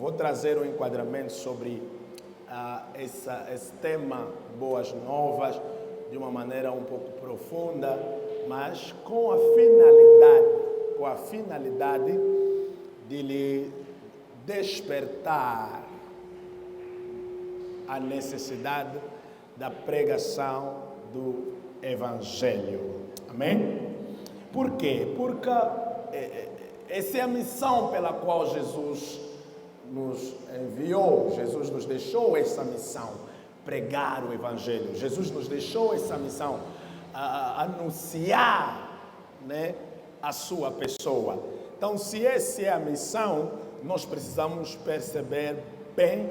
vou trazer um enquadramento sobre esse tema Boas Novas de uma maneira um pouco profunda, mas com a finalidade de lhe despertar a necessidade da pregação do Evangelho. Amém? Por quê? Porque essa é a missão pela qual Jesus nos enviou, Jesus nos deixou essa missão, pregar o Evangelho. Jesus nos deixou essa missão, anunciar, né, a sua pessoa. Então, se essa é a missão, nós precisamos perceber bem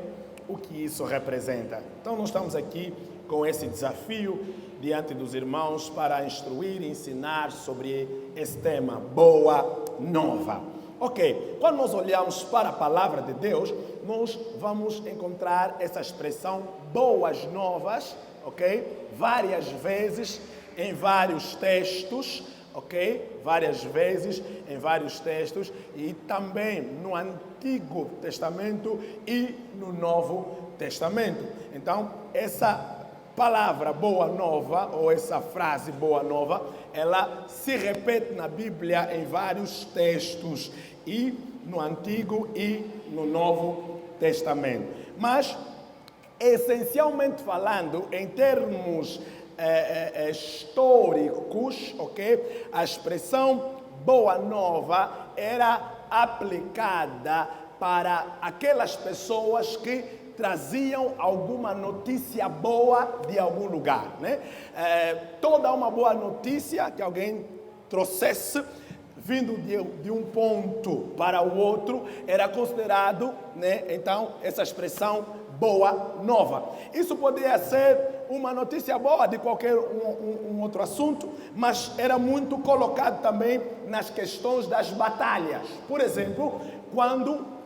o que isso representa. Então, nós estamos aqui com esse desafio diante dos irmãos para instruir e ensinar sobre esse tema, Boa Nova. Ok, quando nós olhamos para a palavra de Deus, nós vamos encontrar essa expressão Boas Novas, ok? Várias vezes em vários textos, ok? Várias vezes em vários textos e também no Antigo Testamento e no Novo Testamento. Então, essa palavra Boa Nova, ou essa frase Boa Nova, ela se repete na Bíblia em vários textos, e no Antigo e no Novo Testamento. Mas, essencialmente falando, em termos históricos, ok? A expressão Boa Nova era aplicada para aquelas pessoas que traziam alguma notícia boa de algum lugar, né? Toda uma boa notícia que alguém trouxesse, vindo de um ponto para o outro, era considerado, né, então, essa expressão Boa Nova. Isso poderia ser uma notícia boa de qualquer um outro assunto, mas era muito colocado também nas questões das batalhas. Por exemplo, quando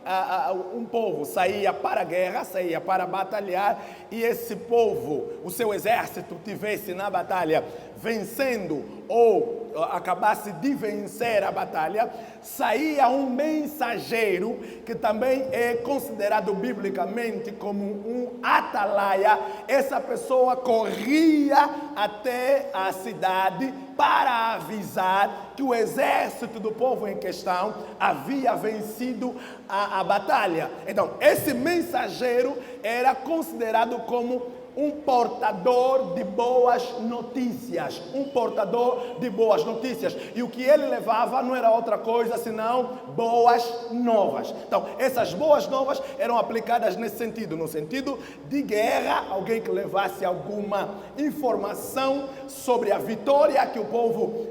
um povo saía para a guerra, saía para batalhar, e esse povo, o seu exército, tivesse na batalha vencendo ou acabasse de vencer a batalha, saía um mensageiro, que também é considerado biblicamente como um atalaia. Essa pessoa corria até a cidade para avisar que o exército do povo em questão havia vencido a batalha. Então, esse mensageiro era considerado como um portador de boas notícias. Um portador de boas notícias. E o que ele levava não era outra coisa senão boas novas. Então, essas boas novas eram aplicadas nesse sentido. No sentido de guerra, alguém que levasse alguma informação sobre a vitória que o povo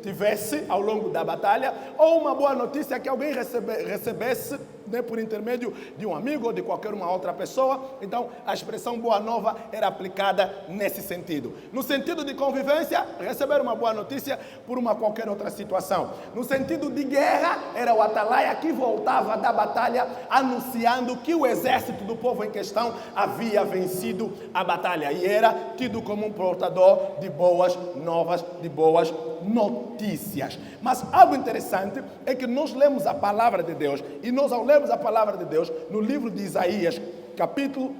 tivesse ao longo da batalha, ou uma boa notícia que alguém recebesse, né, por intermédio de um amigo ou de qualquer uma outra pessoa. Então, a expressão Boa Nova era aplicada nesse sentido. No sentido de convivência, receber uma boa notícia por uma qualquer outra situação. No sentido de guerra, era o atalaia que voltava da batalha anunciando que o exército do povo em questão havia vencido a batalha e era tido como um portador de boas novas, de boas notícias. Mas algo interessante é que nós lemos a palavra de Deus, e nós, ao lermos a palavra de Deus no livro de Isaías, capítulo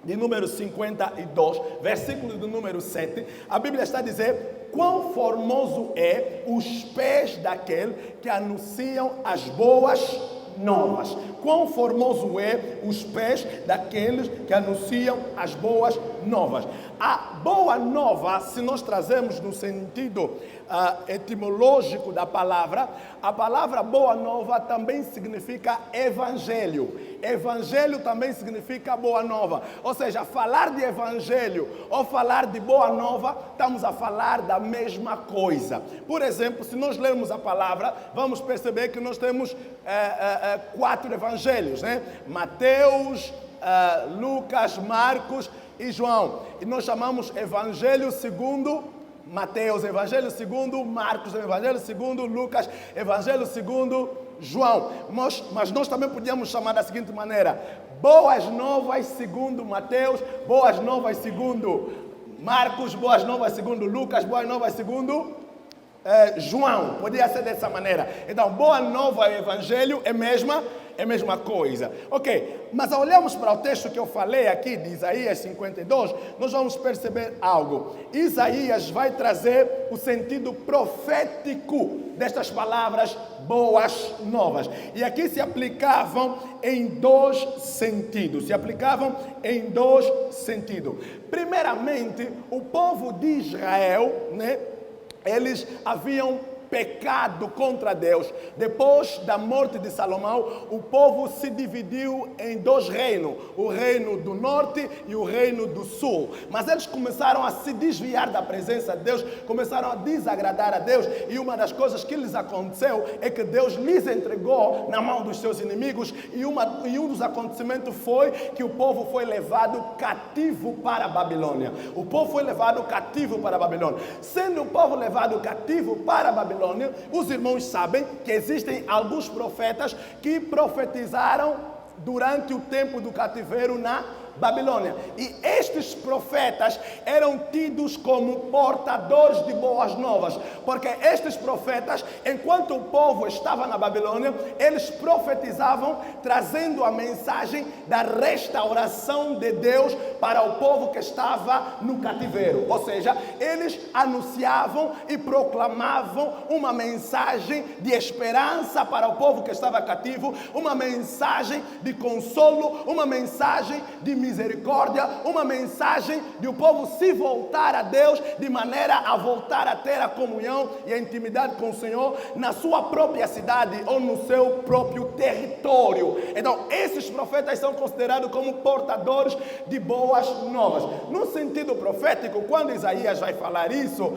de número 52, versículo do número 7, a Bíblia está a dizer: quão formoso é os pés daquele que anunciam as boas novas. Quão formoso é os pés daqueles que anunciam as boas novas. A boa nova, se nós trazemos no sentido etimológico da palavra, a palavra boa nova também significa evangelho. Evangelho também significa boa nova. Ou seja, falar de evangelho ou falar de boa nova, estamos a falar da mesma coisa. Por exemplo, se nós lermos a palavra, vamos perceber que nós temos 4 evangelhos, né? Mateus, Lucas, Marcos e João. E nós chamamos Evangelho segundo Mateus, Evangelho segundo Marcos, Evangelho segundo Lucas, Evangelho segundo João. Mas nós também podíamos chamar da seguinte maneira: Boas Novas segundo Mateus, Boas Novas segundo Marcos, Boas Novas segundo Lucas, Boas Novas segundo João. Podia ser dessa maneira. Então, Boa Nova e Evangelho é mesma. é a mesma coisa. Ok, mas olhamos para o texto que eu falei aqui, de Isaías 52, nós vamos perceber algo. Isaías vai trazer o sentido profético destas palavras boas novas. E aqui se aplicavam em dois sentidos. Primeiramente, o povo de Israel, eles haviam pecado contra Deus. Depois da morte de Salomão, o povo se dividiu em dois reinos, o reino do norte e o reino do sul. Mas eles começaram a se desviar da presença de Deus, começaram a desagradar a Deus, e uma das coisas que lhes aconteceu é que Deus lhes entregou na mão dos seus inimigos, e um dos acontecimentos foi que o povo foi levado cativo para a Babilônia. O povo foi levado cativo para a Babilônia. Sendo o povo levado cativo para a Babilônia, os irmãos sabem que existem alguns profetas que profetizaram durante o tempo do cativeiro na Babilônia. E estes profetas eram tidos como portadores de boas novas, porque estes profetas, enquanto o povo estava na Babilônia, eles profetizavam trazendo a mensagem da restauração de Deus para o povo que estava no cativeiro. Ou seja, eles anunciavam e proclamavam uma mensagem de esperança para o povo que estava cativo, uma mensagem de consolo, uma mensagem de misericórdia, uma mensagem de o povo se voltar a Deus, de maneira a voltar a ter a comunhão e a intimidade com o Senhor na sua própria cidade ou no seu próprio território. Então, esses profetas são considerados como portadores de boas novas. No sentido profético, quando Isaías vai falar isso,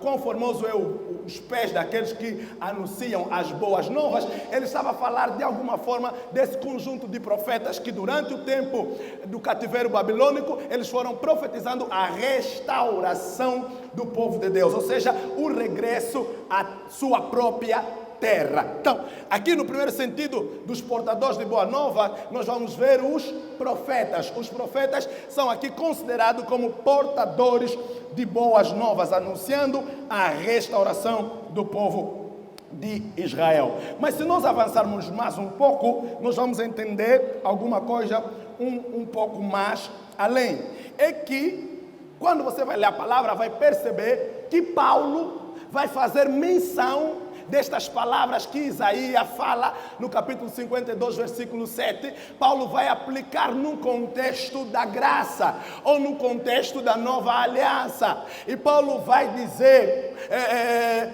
quão formoso é os pés daqueles que anunciam as boas novas, ele estava a falar de alguma forma desse conjunto de profetas que durante o tempo do cativeiro babilônico, eles foram profetizando a restauração do povo de Deus, ou seja, o regresso à sua própria terra. Então, aqui no primeiro sentido dos portadores de boa nova, nós vamos ver os profetas. Os profetas são aqui considerados como portadores de boas novas, anunciando a restauração do povo de Israel. Mas se nós avançarmos mais um pouco, nós vamos entender alguma coisa um pouco mais além. É que, quando você vai ler a palavra, vai perceber que Paulo vai fazer menção destas palavras que Isaías fala no capítulo 52, versículo 7, Paulo vai aplicar no contexto da graça, ou no contexto da nova aliança. E Paulo vai dizer,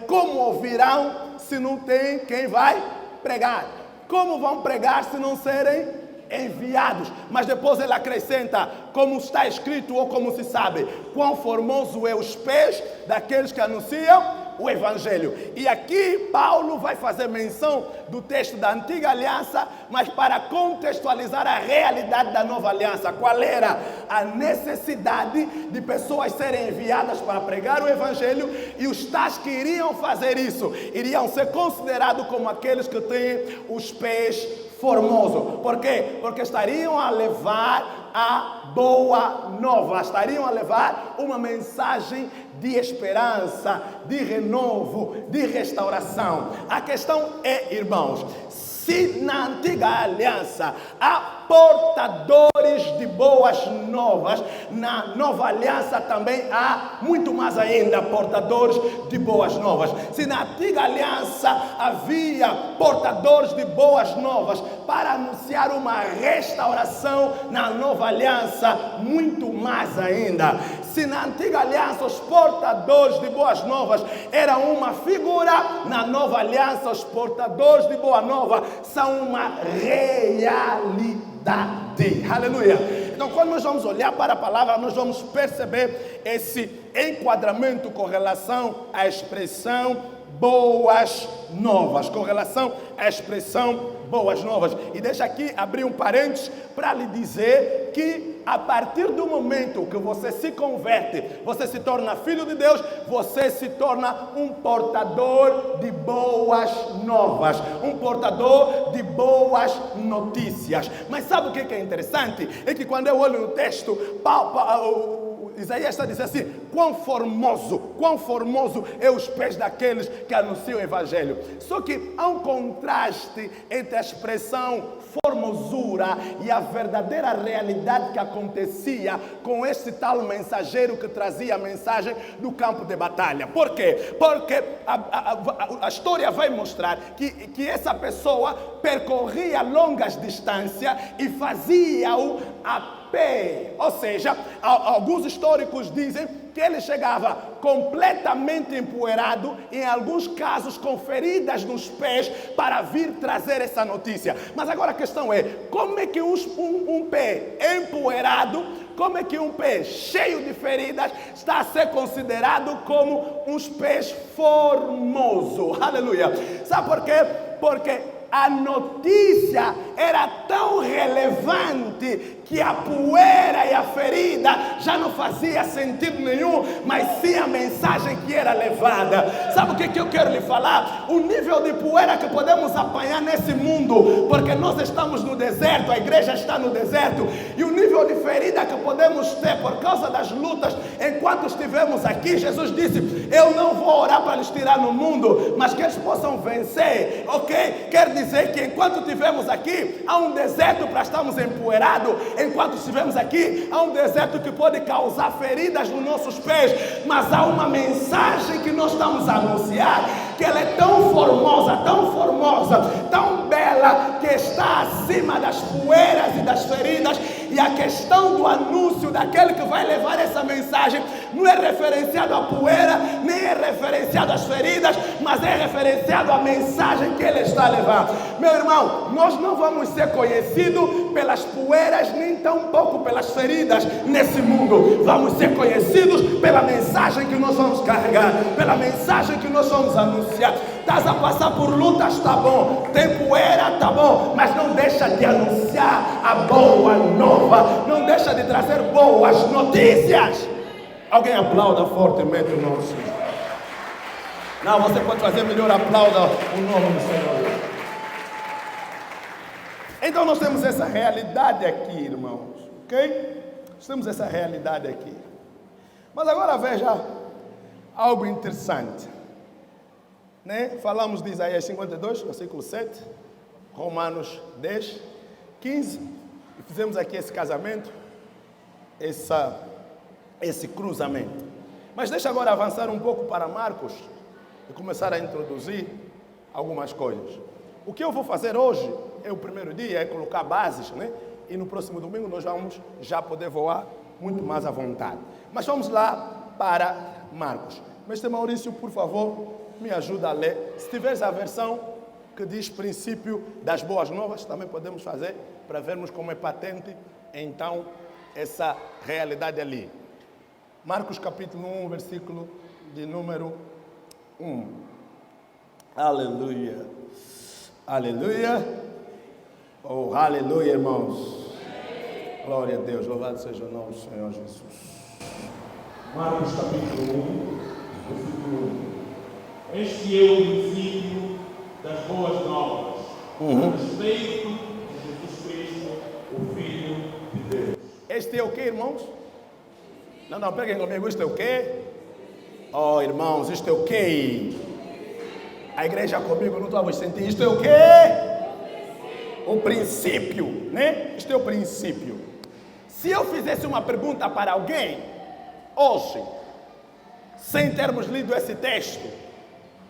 como ouvirão se não tem quem vai pregar? Como vão pregar se não serem enviados? Mas depois ele acrescenta, como está escrito ou como se sabe, quão formoso é os pés daqueles que anunciam o Evangelho. E aqui Paulo vai fazer menção do texto da antiga aliança, mas para contextualizar a realidade da nova aliança. Qual era a necessidade de pessoas serem enviadas para pregar o Evangelho, e os tais que iriam fazer isso iriam ser considerados como aqueles que têm os pés formosos. Por quê? Porque estariam a levar a boa nova, estariam a levar uma mensagem de esperança, de renovo, de restauração. A questão é, irmãos, se na antiga aliança há portadores de boas novas, na nova aliança também há muito mais ainda portadores de boas novas. Se na antiga aliança havia portadores de boas novas para anunciar uma restauração, na nova aliança muito mais ainda. Se na antiga aliança os portadores de boas novas eram uma figura, na nova aliança os portadores de boa nova são uma realidade. Aleluia! Então, quando nós vamos olhar para a palavra, nós vamos perceber esse enquadramento com relação à expressão boas novas, com relação à expressão boas novas. E deixa aqui abrir um parênteses para lhe dizer que a partir do momento que você se converte, você se torna filho de Deus, você se torna um portador de boas novas, um portador de boas notícias. Mas sabe o que é interessante? É que quando eu olho no texto, Isaías está dizendo assim: quão formoso é os pés daqueles que anunciam o Evangelho. Só que há um contraste entre a expressão formosura e a verdadeira realidade que acontecia com este tal mensageiro que trazia a mensagem do campo de batalha. Por quê? Porque a história vai mostrar que essa pessoa percorria longas distâncias e fazia-o a pé. Ou seja, alguns históricos dizem que ele chegava completamente empoeirado, em alguns casos com feridas nos pés, para vir trazer essa notícia. Mas agora a questão é, como é que um pé empoeirado, como é que um pé cheio de feridas está a ser considerado como uns pés formoso? Aleluia! Sabe por quê? Porque a notícia era tão relevante que a poeira e a ferida já não fazia sentido nenhum, mas sim a mensagem que era levada. Sabe o que eu quero lhe falar? O nível de poeira que podemos apanhar nesse mundo, porque nós estamos no deserto, a igreja está no deserto, e o nível de ferida que podemos ter por causa das lutas enquanto estivemos aqui. Jesus disse: eu não vou orar para lhes tirar no mundo, mas que eles possam vencer, ok? Quer dizer que enquanto estivermos aqui, há um deserto para estarmos empoeirados. Enquanto estivermos aqui, há um deserto que pode causar feridas nos nossos pés, mas há uma mensagem que nós estamos a anunciar, que ela é tão formosa, tão bela, que está acima das poeiras e das feridas. E a questão do anúncio daquele que vai levar essa mensagem não é referenciado à poeira, nem é referenciado às feridas, mas é referenciado à mensagem que ele está a levar. Meu irmão, nós não vamos ser conhecidos pelas poeiras, nem tão pouco pelas feridas nesse mundo. Vamos ser conhecidos pela mensagem que nós vamos carregar, pela mensagem que nós vamos anunciar. Estás a passar por lutas, tá bom. Tem poeira, tá bom. Mas não deixa de anunciar a boa nova. Não deixa de trazer boas notícias. Alguém aplauda fortemente o nome do Senhor. Não, você pode fazer melhor, aplauda o nome do Senhor. Então nós temos essa realidade aqui, irmãos. Ok? Nós temos essa realidade aqui. Mas agora veja algo interessante. Falamos de Isaías 52, versículo 7, Romanos 10, 15, e fizemos aqui esse casamento, esse cruzamento. Mas deixa agora avançar um pouco para Marcos e começar a introduzir algumas coisas. O que eu vou fazer hoje, o primeiro dia, é colocar bases, e no próximo domingo nós vamos já poder voar muito mais à vontade. Mas vamos lá para Marcos. Mestre Maurício, por favor, me ajuda a ler. Se tiveres a versão que diz princípio das boas novas, também podemos fazer, para vermos como é patente, então, essa realidade ali. Marcos capítulo 1, versículo de número 1. Aleluia. Aleluia. Oh, aleluia, irmãos. Glória a Deus. Louvado seja o nome do Senhor Jesus. Marcos capítulo 1, versículo 1. Este é o princípio das boas novas, a respeito de Jesus Cristo, o Filho de Deus. Este é o que, irmãos? Não, peguem comigo, isto é o quê? Oh, irmãos, isto é o quê? A igreja comigo, não estou a sentir. Isto é o quê? O princípio, Isto é o princípio. Se eu fizesse uma pergunta para alguém, hoje, sem termos lido esse texto,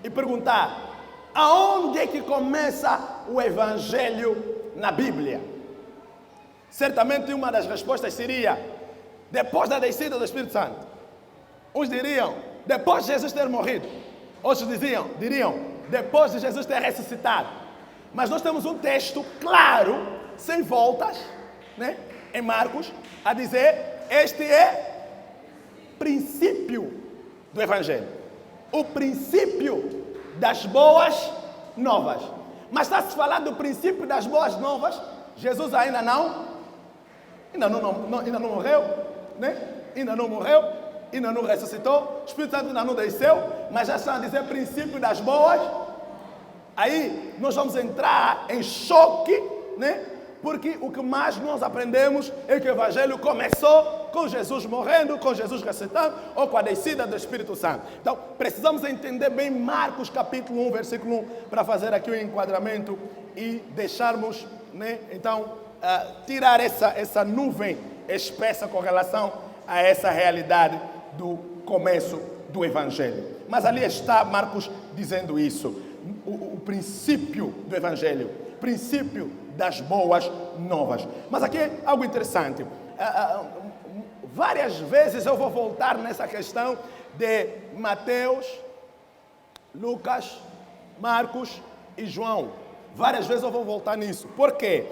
e perguntar, aonde é que começa o Evangelho na Bíblia? Certamente uma das respostas seria, depois da descida do Espírito Santo. Uns diriam, depois de Jesus ter morrido. Outros diriam, depois de Jesus ter ressuscitado. Mas nós temos um texto claro, sem voltas, em Marcos, a dizer, este é princípio do Evangelho. O princípio das boas novas. Mas está se falando do princípio das boas novas. Jesus ainda não morreu, Ainda não morreu, ainda não ressuscitou, o Espírito Santo ainda não desceu, mas já estão a dizer princípio das boas. Aí nós vamos entrar em choque, Porque o que mais nós aprendemos é que o Evangelho começou com Jesus morrendo, com Jesus ressuscitando ou com a descida do Espírito Santo. Então, precisamos entender bem Marcos capítulo 1, versículo 1, para fazer aqui o enquadramento e deixarmos, né, então, tirar essa nuvem espessa com relação a essa realidade do começo do Evangelho. Mas ali está Marcos dizendo isso, o princípio do Evangelho, princípio das boas novas. Mas aqui é algo interessante. Várias vezes eu vou voltar nessa questão de Mateus, Lucas, Marcos e João. Várias vezes eu vou voltar nisso. Por quê?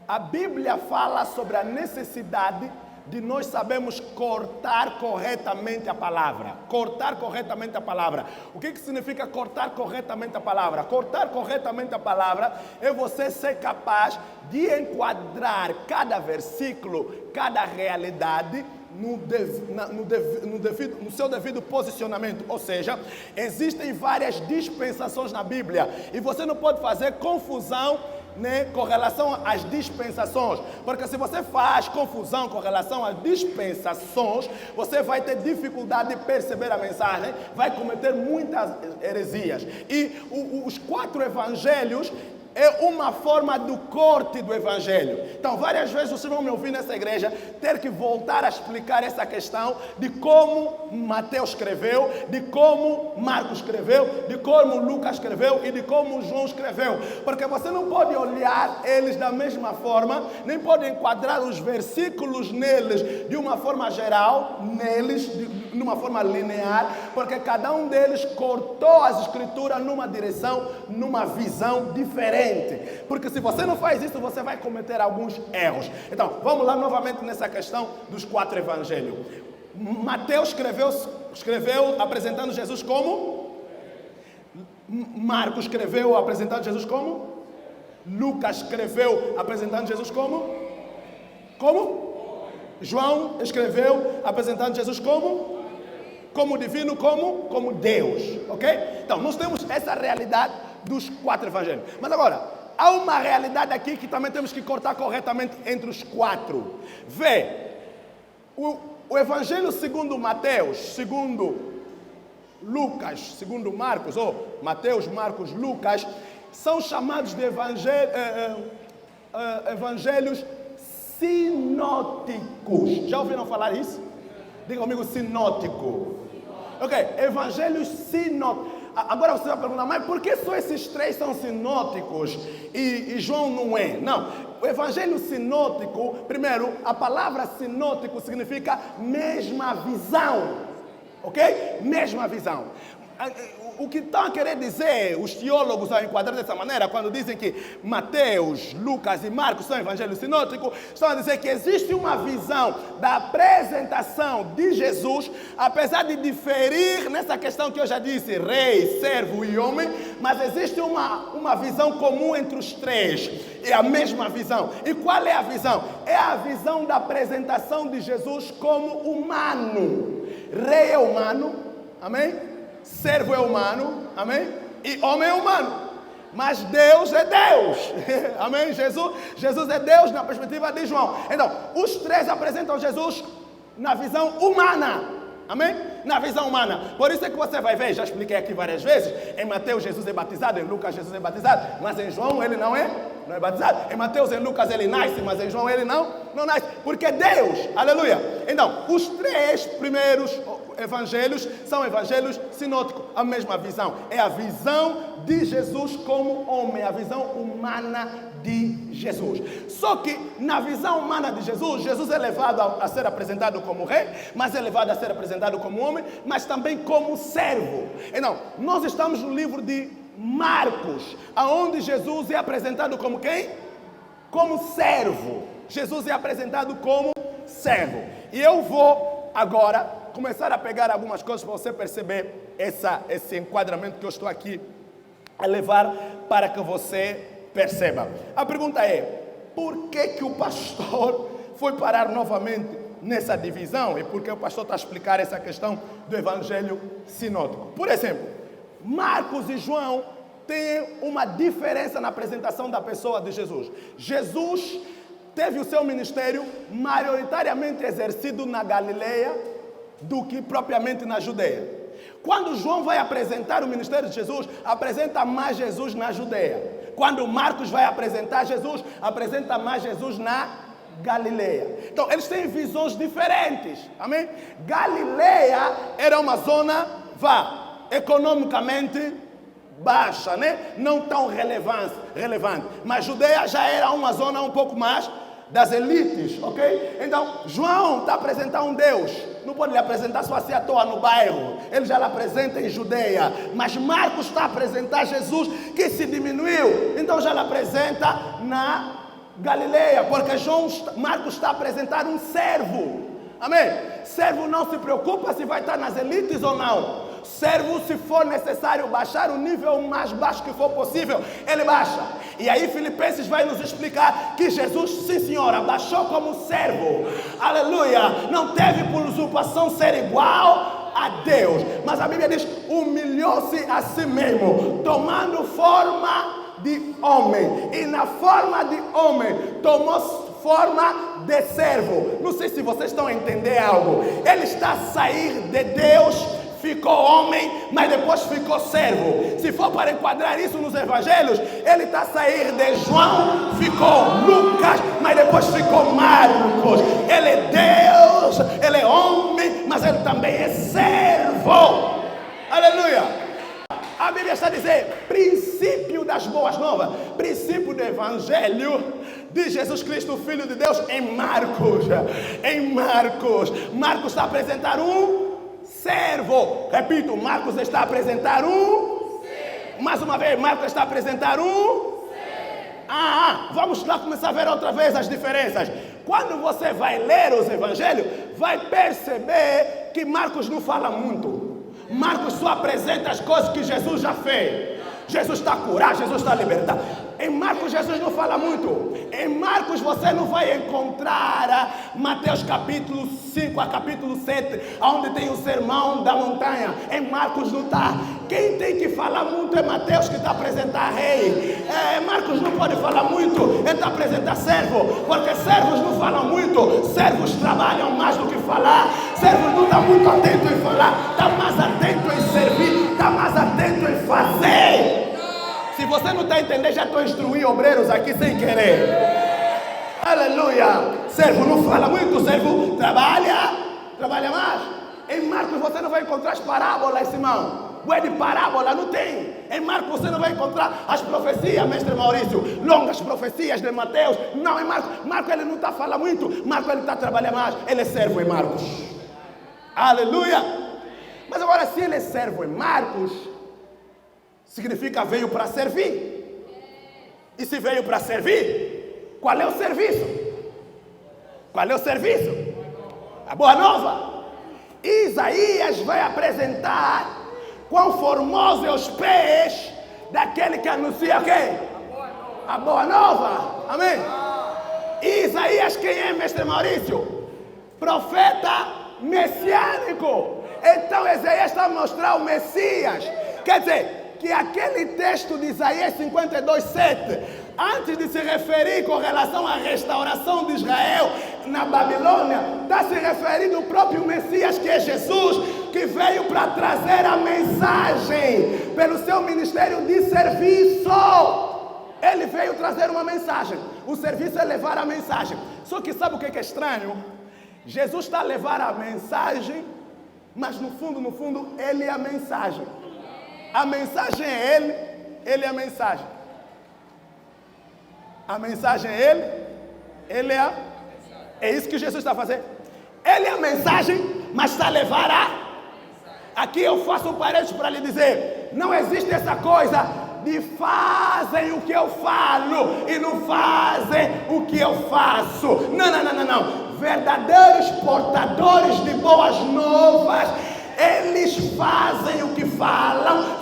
A Bíblia fala sobre a necessidade de nós sabermos cortar corretamente a palavra. Cortar corretamente a palavra. O que significa cortar corretamente a palavra? Cortar corretamente a palavra é você ser capaz de enquadrar cada versículo, cada realidade no seu devido posicionamento. Ou seja, existem várias dispensações na Bíblia e você não pode fazer confusão, né, com relação às dispensações, porque se você faz confusão com relação às dispensações, você vai ter dificuldade de perceber a mensagem, vai cometer muitas heresias. E os 4 evangelhos é uma forma do corte do Evangelho. Então, várias vezes vocês vão me ouvir nessa igreja ter que voltar a explicar essa questão de como Mateus escreveu, de como Marcos escreveu, de como Lucas escreveu e de como João escreveu. Porque você não pode olhar eles da mesma forma, nem pode enquadrar os versículos neles de uma forma geral, de uma forma linear, porque cada um deles cortou as escrituras numa direção, numa visão diferente. Porque se você não faz isso, você vai cometer alguns erros. Então, vamos lá novamente nessa questão dos 4 evangelhos. Mateus escreveu apresentando Jesus como? Marcos escreveu apresentando Jesus como? Lucas escreveu apresentando Jesus como? Como? João escreveu apresentando Jesus como? Como divino, como Deus, ok? Então, nós temos essa realidade dos 4 evangelhos. Mas agora, há uma realidade aqui que também temos que cortar corretamente entre os 4. Vê, o evangelho segundo Mateus, segundo Lucas, segundo Marcos, ou Mateus, Marcos, Lucas, são chamados de evangelhos sinóticos. Já ouviram falar isso? Diga comigo, sinótico. Ok, evangelhos sinóticos. Agora você vai perguntar, mas por que só esses 3 são sinóticos e João não é? Não, o evangelho sinótico, primeiro, a palavra sinótico significa mesma visão, ok? Mesma visão. O que estão a querer dizer os teólogos ao enquadrar dessa maneira, quando dizem que Mateus, Lucas e Marcos são evangelhos sinóticos, estão a dizer que existe uma visão da apresentação de Jesus, apesar de diferir nessa questão que eu já disse, rei, servo e homem, mas existe uma visão comum entre os 3, é a mesma visão. E qual é a visão? É a visão da apresentação de Jesus como humano. Rei é humano, amém? Servo é humano, amém? E homem é humano. Mas Deus é Deus, amém? Jesus é Deus na perspectiva de João. Então, os 3 apresentam Jesus na visão humana, amém? Na visão humana. Por isso é que você vai ver, já expliquei aqui várias vezes, em Mateus Jesus é batizado, em Lucas Jesus é batizado, mas em João ele não é batizado. Em Mateus e em Lucas ele nasce, mas em João ele não nasce. Porque é Deus, aleluia. Então, os 3 primeiros evangelhos são evangelhos sinóticos, a mesma visão. É a visão de Jesus como homem, a visão humana de Jesus. Só que na visão humana de Jesus, Jesus é levado a ser apresentado como rei, mas é levado a ser apresentado como homem, mas também como servo. Então, nós estamos no livro de Marcos, aonde Jesus é apresentado como quem? Como servo. Jesus é apresentado como servo. E eu vou agora começar a pegar algumas coisas para você perceber esse enquadramento que eu estou aqui a levar para que você perceba. A pergunta é, por que o pastor foi parar novamente nessa divisão? E por que o pastor está a explicar essa questão do evangelho sinótico? Por exemplo, Marcos e João tem uma diferença na apresentação da pessoa de Jesus. Jesus teve o seu ministério maioritariamente exercido na Galileia do que propriamente na Judeia. Quando João vai apresentar o ministério de Jesus, apresenta mais Jesus na Judeia. Quando Marcos vai apresentar Jesus, apresenta mais Jesus na Galileia. Então, eles têm visões diferentes. Amém? Galileia era uma zona, economicamente baixa, né? Não tão relevante. Mas Judeia já era uma zona um pouco mais das elites, ok? Então, João está apresentando um Deus. Não pode lhe apresentar só assim à toa no bairro. Ele já lhe apresenta em Judeia. Mas Marcos está a apresentar Jesus que se diminuiu. Então já lhe apresenta na Galileia. Porque Marcos está a apresentar um servo. Amém? Servo não se preocupa se vai estar nas elites ou não. Servo, se for necessário baixar o nível mais baixo que for possível, ele baixa. E aí Filipenses vai nos explicar que Jesus, sim senhora, baixou como servo. Aleluia! Não teve por usurpação ser igual a Deus. Mas a Bíblia diz, humilhou-se a si mesmo, tomando forma de homem. E na forma de homem, tomou forma de servo. Não sei se vocês estão a entender algo. Ele está a sair de Deus, ficou homem, mas depois ficou servo. Se for para enquadrar isso nos evangelhos, ele está a sair de João, ficou Lucas, mas depois ficou Marcos. Ele é Deus, ele é homem, mas ele também é servo. Aleluia! A Bíblia está a dizer, princípio das boas novas, princípio do evangelho de Jesus Cristo, Filho de Deus, em Marcos. Marcos está a apresentar um servo. Repito, Marcos está a apresentar um servo. Mais uma vez, Marcos está a apresentar um servo. Vamos lá começar a ver outra vez as diferenças. Quando você vai ler os evangelhos, vai perceber que Marcos não fala muito. Marcos só apresenta as coisas que Jesus já fez. Jesus está a curar, Jesus está a libertar. Em Marcos, Jesus não fala muito. Em Marcos, você não vai encontrar Mateus capítulo 5 a capítulo 7, onde tem o sermão da montanha. Em Marcos não está. Quem tem que falar muito é Mateus, que está a apresentar rei. Marcos não pode falar muito, ele está a apresentar servo, porque servos não falam muito. Servos trabalham mais do que falar. Servos não estão muito atentos em falar, está mais atento em servir, está mais atento em fazer. Se você não está entendendo, já estou a instruir obreiros aqui sem querer. Aleluia! Servo não fala muito, servo trabalha mais. Em Marcos você não vai encontrar as parábolas, irmão. De parábola não tem. Em Marcos você não vai encontrar as profecias, mestre Maurício, longas profecias de Mateus. Não, em Marcos ele não está a falar muito. Marcos ele está a trabalhar mais. Ele é servo em Marcos. Aleluia! Mas agora, se ele é servo em Marcos, significa veio para servir. E se veio para servir, qual é o serviço? Qual é o serviço? A boa nova. Isaías vai apresentar quão formosos são os pés daquele que anuncia o quê? A boa nova. Amém? Isaías, quem é, mestre Maurício? Profeta messiânico. Então Isaías está a mostrar o Messias. Quer dizer, que aquele texto de Isaías 52:7, antes de se referir com relação à restauração de Israel na Babilônia, está se referindo ao próprio Messias, que é Jesus, que veio para trazer a mensagem pelo seu ministério de serviço. Ele veio trazer uma mensagem. O serviço é levar a mensagem. Só que sabe o que é estranho? Jesus está a levar a mensagem, mas no fundo, ele é a mensagem. A mensagem é ele é a mensagem. A mensagem é ele é É isso que Jesus está fazendo. Ele é a mensagem, mas está a levar a... Aqui eu faço um parênteses para lhe dizer, não existe essa coisa de fazem o que eu falo e não fazem o que eu faço. Não. Verdadeiros portadores de boas novas, eles fazem o que falam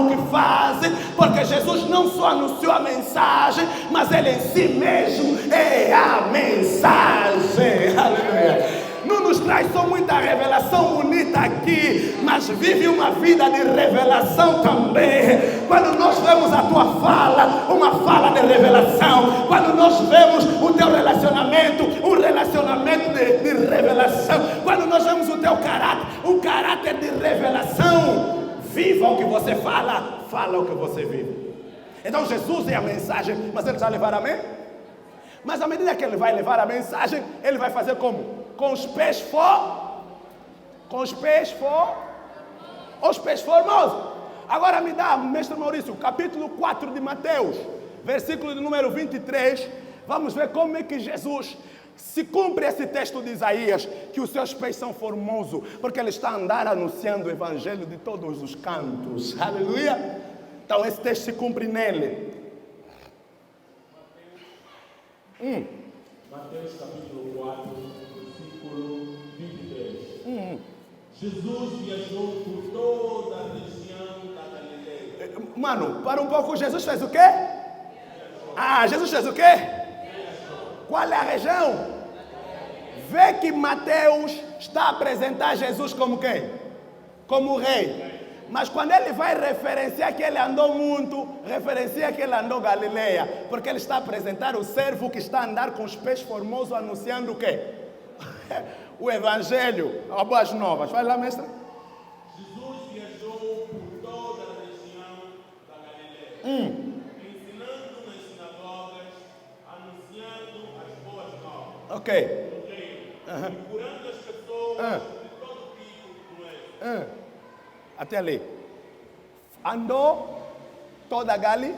o que fazem, porque Jesus não só anunciou a mensagem, mas ele em si mesmo é a mensagem. Aleluia. Não nos traz só muita revelação bonita aqui, mas vive uma vida de revelação também. Quando nós vemos a tua fala, uma fala de revelação. Quando nós vemos o teu relacionamento, um relacionamento de revelação. Quando nós vemos o teu caráter, um caráter de revelação. Viva o que você fala, fala o que você vive. Então Jesus é a mensagem, mas ele já levará amém? Mas à medida que ele vai levar a mensagem, ele vai fazer como? Com os pés formosos. Agora me dá, mestre Maurício, capítulo 4 de Mateus, versículo de número 23. Vamos ver como é que Jesus se cumpre esse texto de Isaías, que os seus pés são formosos, porque ele está a andar anunciando o evangelho de todos os cantos. Aleluia! Então esse texto se cumpre nele. Mateus capítulo 4, versículo 23. Jesus viajou por toda a região da Galileia. Mano, para um pouco, Jesus fez o quê? Jesus fez o quê? Qual é a região? Vê que Mateus está a apresentar Jesus como quem? Como rei. Mas quando ele vai referenciar que ele andou muito, referencia que ele andou Galileia, porque ele está a apresentar o servo que está a andar com os pés formosos, anunciando o quê? O evangelho, as boas novas. Vai lá, mestre. Jesus viajou por toda a região da Galileia, ensinando nas sinagogas, anunciando as boas novas. Ok. E curando as pessoas de todo tipo de doença. Até ali. Andou toda a Gali,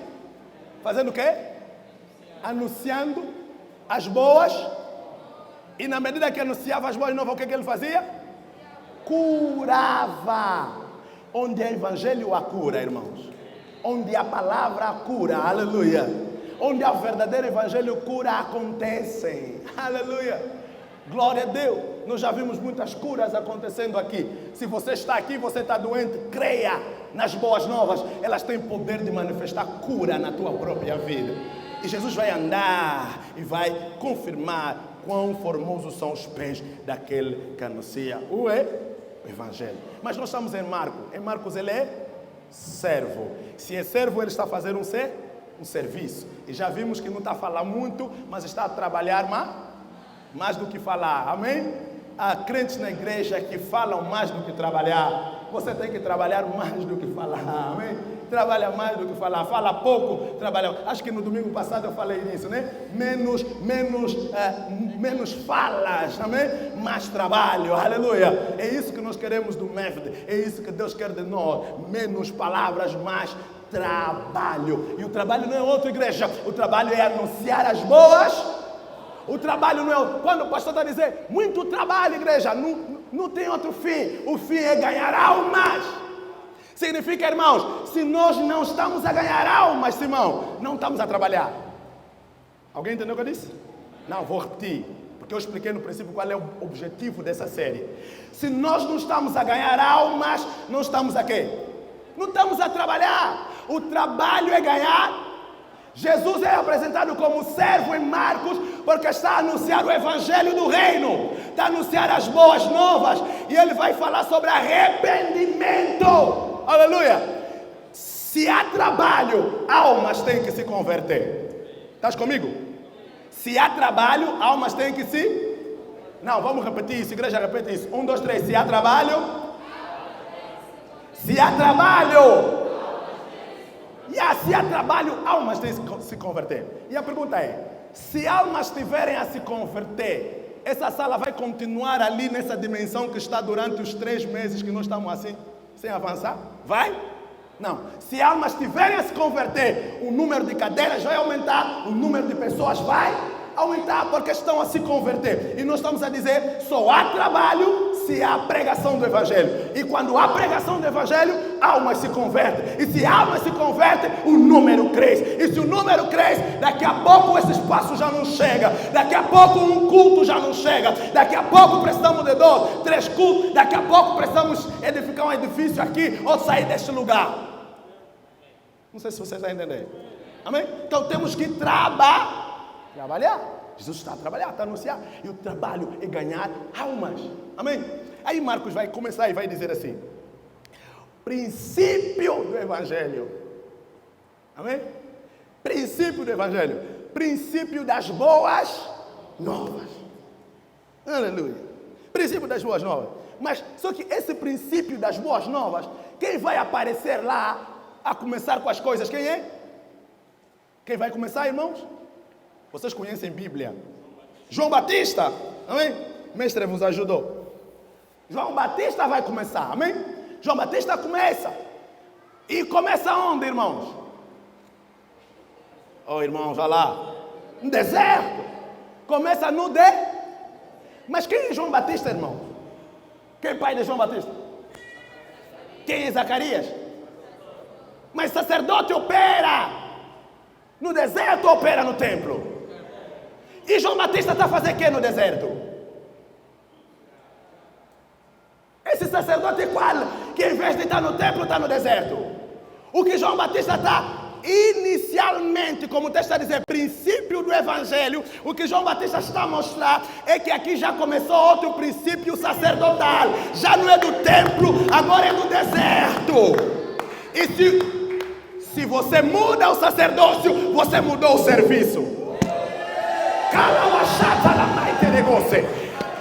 fazendo o quê? Anunciando as boas. E na medida que anunciava as boas novas, o que ele fazia? Curava. Onde é evangelho, a cura, irmãos. Onde a palavra cura, aleluia. Onde a verdadeira evangelho cura acontecem, aleluia. Glória a Deus, nós já vimos muitas curas acontecendo aqui. Se você está aqui, você está doente, creia nas boas novas. Elas têm poder de manifestar cura na tua própria vida. E Jesus vai andar e vai confirmar quão formosos são os pés daquele que anuncia o Evangelho. Mas nós estamos em Marcos. Em Marcos ele é servo. Se é servo, ele está a fazer um serviço. E já vimos que não está a falar muito, mas está a trabalhar mais do que falar, amém? Há crentes na igreja que falam mais do que trabalhar. Você tem que trabalhar mais do que falar, amém? Trabalha mais do que falar, fala pouco, trabalha. Acho que no domingo passado eu falei nisso, né? Menos falas, amém? Mais trabalho, aleluia. É isso que nós queremos do MEFD, é isso que Deus quer de nós. Menos palavras, mais trabalho. E o trabalho não é outra igreja, o trabalho é anunciar as boas. O trabalho não é... Quando o pastor está dizendo, muito trabalho, igreja, não tem outro fim. O fim é ganhar almas. Significa, irmãos, se nós não estamos a ganhar almas, irmão, não estamos a trabalhar. Alguém entendeu o que eu disse? Não, vou repetir, porque eu expliquei no princípio qual é o objetivo dessa série. Se nós não estamos a ganhar almas, não estamos a quê? Não estamos a trabalhar. O trabalho é ganhar. Jesus é apresentado como servo em Marcos porque está a anunciar o evangelho do reino, está a anunciar as boas novas, e ele vai falar sobre arrependimento, aleluia. Se há trabalho, almas têm que se converter. Estás comigo? Se há trabalho, almas têm que se... Não, vamos repetir isso, igreja, repete isso. 1, 2, 3, se há trabalho, se há trabalho, se há trabalho, almas têm que se converter. E a pergunta é, se almas tiverem a se converter, essa sala vai continuar ali nessa dimensão que está durante os 3 meses que nós estamos assim, sem avançar? Vai? Não. Se almas tiverem a se converter, o número de cadeiras vai aumentar, o número de pessoas vai aumentar, porque estão a se converter. E nós estamos a dizer, só há trabalho se há pregação do Evangelho. E quando há pregação do Evangelho, almas se convertem. E se almas se convertem, o número cresce. E se o número cresce, daqui a pouco esse espaço já não chega. Daqui a pouco um culto já não chega. Daqui a pouco precisamos de 2, 3 cultos. Daqui a pouco precisamos edificar um edifício aqui ou sair deste lugar. Não sei se vocês já entenderam. Amém? Então temos que trabalhar. Trabalhar. Jesus está a trabalhar, está a anunciar. E o trabalho é ganhar almas. Amém? Aí Marcos vai começar e vai dizer assim: princípio do Evangelho. Amém? Princípio do Evangelho. Princípio das boas novas. Aleluia. Princípio das boas novas. Mas só que esse princípio das boas novas, quem vai aparecer lá a começar com as coisas? Quem é? Quem vai começar, irmãos? Vocês conhecem Bíblia? João Batista. Amém? Mestre vos ajudou. João Batista vai começar. Amém? João Batista começa. E começa onde, irmãos? Oh, irmãos, olha lá. No deserto. Começa no deserto. Mas quem é João Batista, irmão? Quem é pai de João Batista? Quem é Zacarias? Mas sacerdote opera no deserto ou opera no templo? E João Batista está a fazer o que no deserto? Esse sacerdote qual? Que em vez de estar no templo, está no deserto. O que João Batista está inicialmente, como o texto está a dizer, princípio do Evangelho, o que João Batista está a mostrar é que aqui já começou outro princípio sacerdotal. Já não é do templo, agora é do deserto. E se você muda o sacerdócio, você mudou o serviço.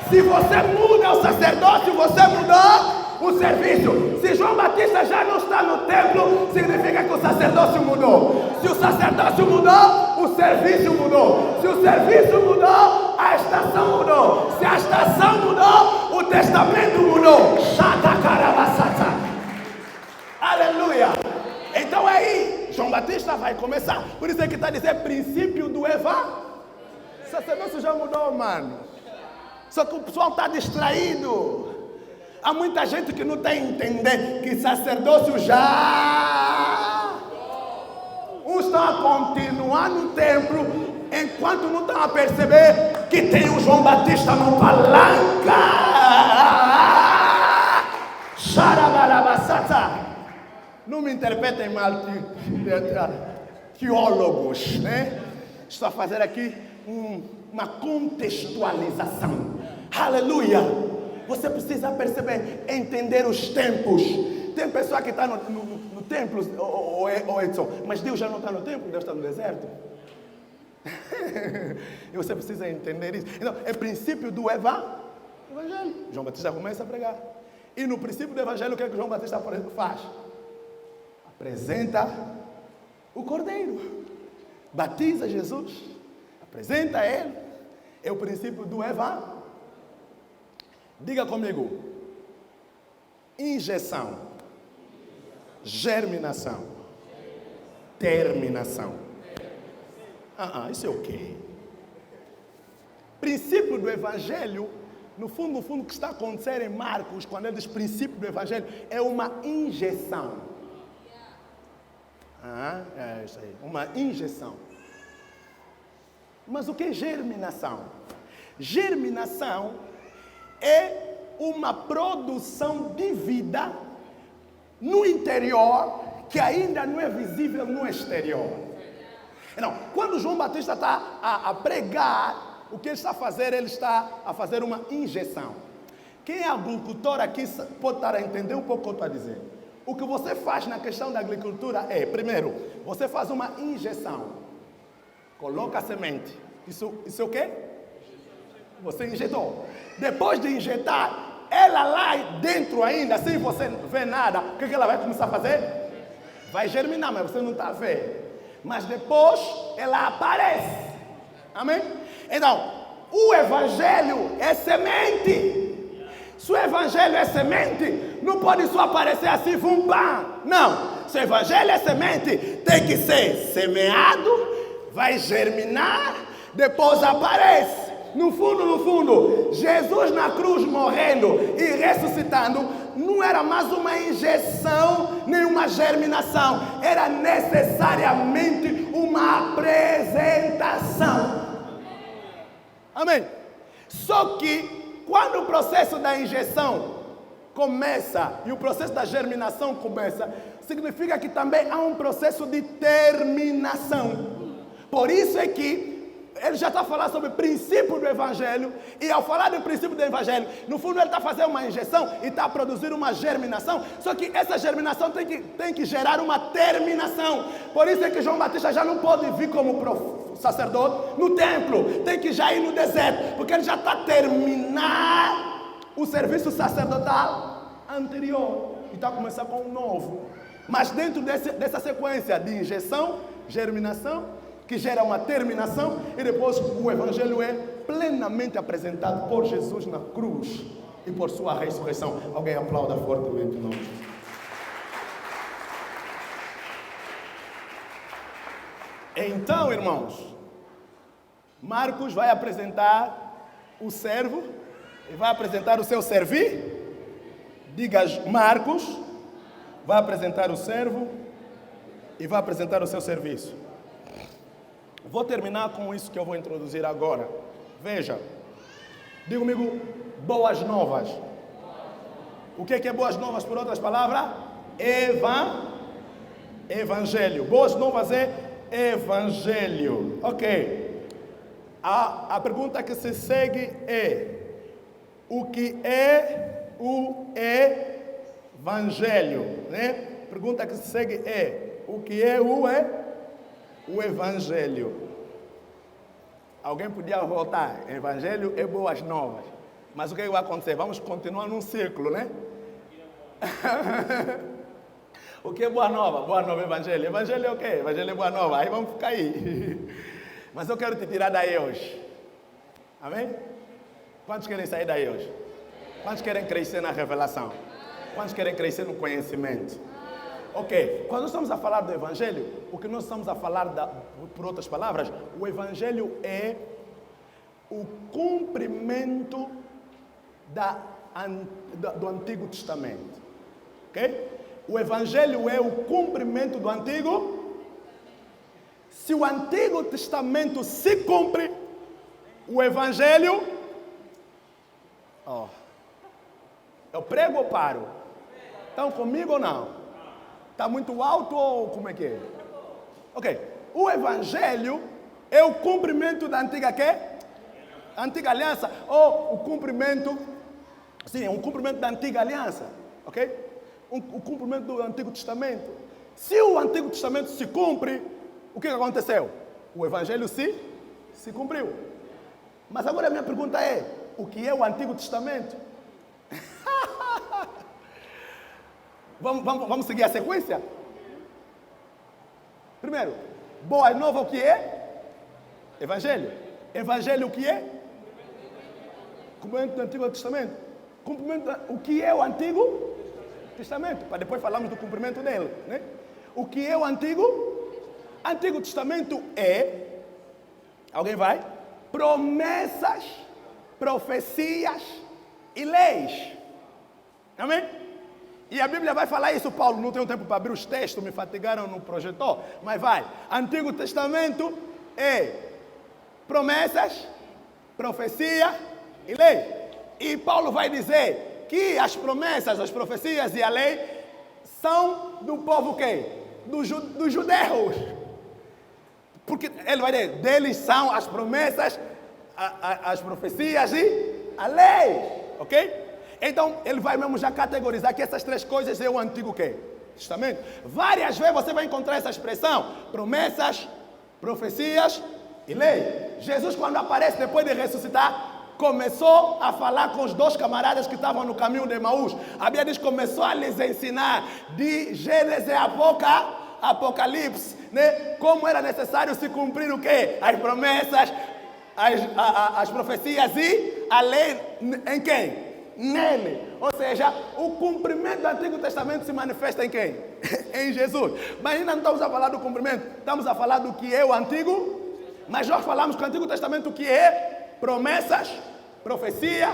Se você muda o sacerdócio, você mudou o serviço. Se João Batista já não está no templo, significa que o sacerdócio mudou. Se o sacerdócio mudou, o serviço mudou. Se o serviço mudou, a estação mudou. Se a estação mudou, o testamento mudou. Aleluia. Então aí, João Batista vai começar. Por isso é que está a dizer princípio do Evangelho. O sacerdócio já mudou, mano. Só que o pessoal está distraído. Há muita gente que não está a entender que sacerdócio já... Uns estão a continuar no templo, enquanto não estão a perceber que tem o João Batista no palanca. Xarabarabassata. Não me interpretem mal, teólogos, né? Estou a fazer aqui uma contextualização. Aleluia! Você precisa perceber, entender os tempos. Tem pessoa que está no templo, ou Edson, mas Deus já não está no templo, Deus está no deserto. E você precisa entender isso. Então, é princípio do Evangelho. João Batista começa a pregar. E no princípio do Evangelho, o que é que João Batista faz? Apresenta o Cordeiro. Batiza Jesus. Apresenta ele. É o princípio do Evangelho. Diga comigo. Injeção. Germinação. Terminação. Isso é o quê? Princípio do Evangelho, no fundo, o que está acontecendo em Marcos, quando ele diz princípio do Evangelho, é uma injeção. É isso aí, uma injeção. Mas o que é germinação? Germinação é uma produção de vida no interior que ainda não é visível no exterior. Então, quando João Batista está a pregar, o que ele está a fazer? Ele está a fazer uma injeção. Quem é agricultor aqui pode estar a entender um pouco o que eu estou a dizer. O que você faz na questão da agricultura é, primeiro, você faz uma injeção. Coloca a semente. Isso é o quê? Você injetou. Depois de injetar, ela lá dentro ainda, sem você ver nada, o que ela vai começar a fazer? Vai germinar, mas você não está a ver. Mas depois ela aparece. Amém? Então, o Evangelho é semente. Se o Evangelho é semente, não pode só aparecer assim, pá. Não. Se o Evangelho é semente, tem que ser semeado, vai germinar, depois aparece. No fundo, Jesus na cruz morrendo e ressuscitando, não era mais uma injeção, nem uma germinação. Era necessariamente uma apresentação. Amém? Só que, quando o processo da injeção começa e o processo da germinação começa, significa que também há um processo de terminação. Por isso é que ele já está falando sobre o princípio do Evangelho, e ao falar do princípio do Evangelho, no fundo ele está fazendo uma injeção e está a produzir uma germinação, só que essa germinação tem que gerar uma terminação. Por isso é que João Batista já não pode vir como sacerdote no templo, tem que já ir no deserto, porque ele já está a terminar o serviço sacerdotal anterior, e está a começar com um novo. Mas dentro dessa sequência de injeção, germinação, que gera uma terminação, e depois o Evangelho é plenamente apresentado por Jesus na cruz e por sua ressurreição. Alguém aplauda fortemente o nome de Jesus. Então, irmãos, Marcos vai apresentar o servo e vai apresentar o seu servir. Diga, Marcos vai apresentar o servo e vai apresentar o seu serviço. Vou terminar com isso que eu vou introduzir agora. Veja, diga comigo, boas novas. O que é boas novas, por outras palavras? Evangelho. Boas novas é Evangelho. Ok. A pergunta que se segue é: o que é o Evangelho? Né? A pergunta que se segue é: o que é o Evangelho? Alguém podia voltar. Evangelho é boas novas. Mas o que vai acontecer? Vamos continuar num círculo, né? O que é boa nova? Boa nova Evangelho. Evangelho é o quê? Evangelho é boa nova. Aí vamos ficar aí. Mas eu quero te tirar daí hoje. Amém? Quantos querem sair daí hoje? Quantos querem crescer na revelação? Quantos querem crescer no conhecimento? Ok, quando estamos a falar do Evangelho, o que nós estamos a falar, por outras palavras, o Evangelho é o cumprimento do Antigo Testamento. Ok? O Evangelho é o cumprimento do Antigo. Se o Antigo Testamento se cumpre, o Evangelho... eu prego ou paro? Estão comigo ou não? Está muito alto ou como é que é? Ok. O Evangelho é o cumprimento da antiga quê? Antiga aliança. Ou o cumprimento... Sim, o cumprimento da antiga aliança. Ok? O cumprimento do Antigo Testamento. Se o Antigo Testamento se cumpre, o que aconteceu? O Evangelho se cumpriu. Mas agora a minha pergunta é: o que é o Antigo Testamento? Vamos seguir a sequência? Primeiro, boa nova o que é? Evangelho. Evangelho o que é? Cumprimento do Antigo Testamento. Cumprimento, o que é o Antigo Testamento? Para depois falarmos do cumprimento dele, né? O que é o Antigo? Antigo Testamento é... Alguém vai? Promessas, profecias e leis. Amém? E a Bíblia vai falar isso, Paulo. Não tenho tempo para abrir os textos, me fatigaram no projetor, mas vai. Antigo Testamento é promessas, profecia e lei. E Paulo vai dizer que as promessas, as profecias e a lei são do povo quê? Dos judeus. Porque ele vai dizer, deles são as promessas, as profecias e a lei. Ok? Então, ele vai mesmo já categorizar que essas três coisas é o Antigo quê? Testamento. Várias vezes você vai encontrar essa expressão, promessas, profecias e lei. Jesus, quando aparece depois de ressuscitar, começou a falar com os dois camaradas que estavam no caminho de Emaús. A Bíblia diz que começou a lhes ensinar de Gênesis a Apocalipse, né? Como era necessário se cumprir o quê? As promessas, as profecias e a lei em quem? Nele. Ou seja, o cumprimento do Antigo Testamento se manifesta em quem? Em Jesus. Mas ainda não estamos a falar do cumprimento, estamos a falar do que é o Antigo. Mas nós falamos que o Antigo Testamento o que é? Promessas, profecia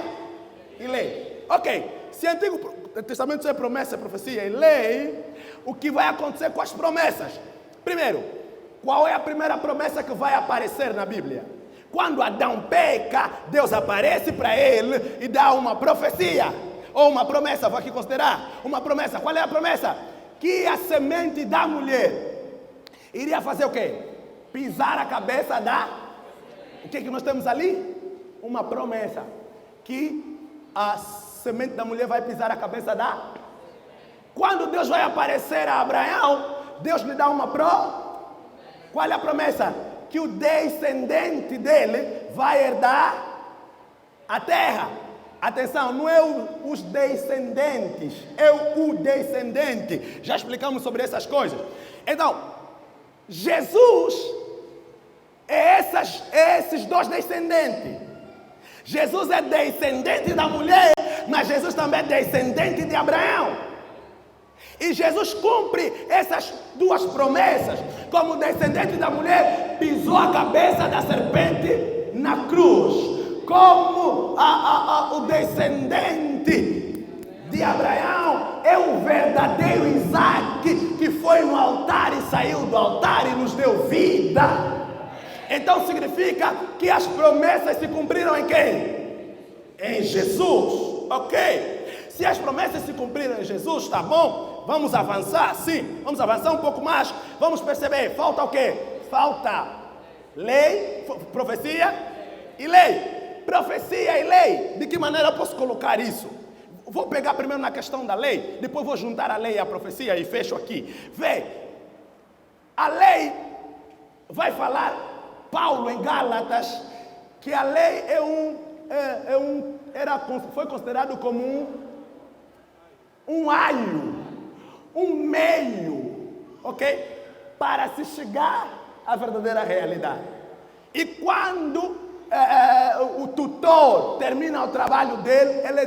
e lei. Ok, se o Antigo Testamento é promessa, profecia e lei, o que vai acontecer com as promessas? Primeiro, qual é a primeira promessa que vai aparecer na Bíblia? Quando Adão peca, Deus aparece para ele e dá uma profecia, ou uma promessa, vou aqui considerar, uma promessa. Qual é a promessa? Que a semente da mulher iria fazer o quê? Pisar a cabeça O que é que nós temos ali? Uma promessa. Que a semente da mulher vai pisar a cabeça da... Quando Deus vai aparecer a Abraão, Deus lhe dá uma Qual é a promessa? Que o descendente dele vai herdar a terra. Atenção, não é os descendentes, é o descendente. Já explicamos sobre essas coisas. Então, Jesus é esses dois descendentes. Jesus é descendente da mulher, mas Jesus também é descendente de Abraão. E Jesus cumpre essas duas promessas. Como descendente da mulher, pisou a cabeça da serpente na cruz. Como o descendente de Abraão é o verdadeiro Isaac que foi no altar e saiu do altar e nos deu vida. Então significa que as promessas se cumpriram em quem? Em Jesus, ok? Se as promessas se cumpriram em Jesus, tá bom? Vamos avançar, sim. Vamos avançar um pouco mais. Vamos perceber, falta o quê? Falta lei, profecia e lei. Profecia e lei. De que maneira eu posso colocar isso? Vou pegar primeiro na questão da lei, depois vou juntar a lei e a profecia e fecho aqui. Vê, a lei vai falar, Paulo em Gálatas, que a lei foi considerado como um aio, um meio, ok? Para se chegar à verdadeira realidade. E quando o tutor termina o trabalho dele, ele é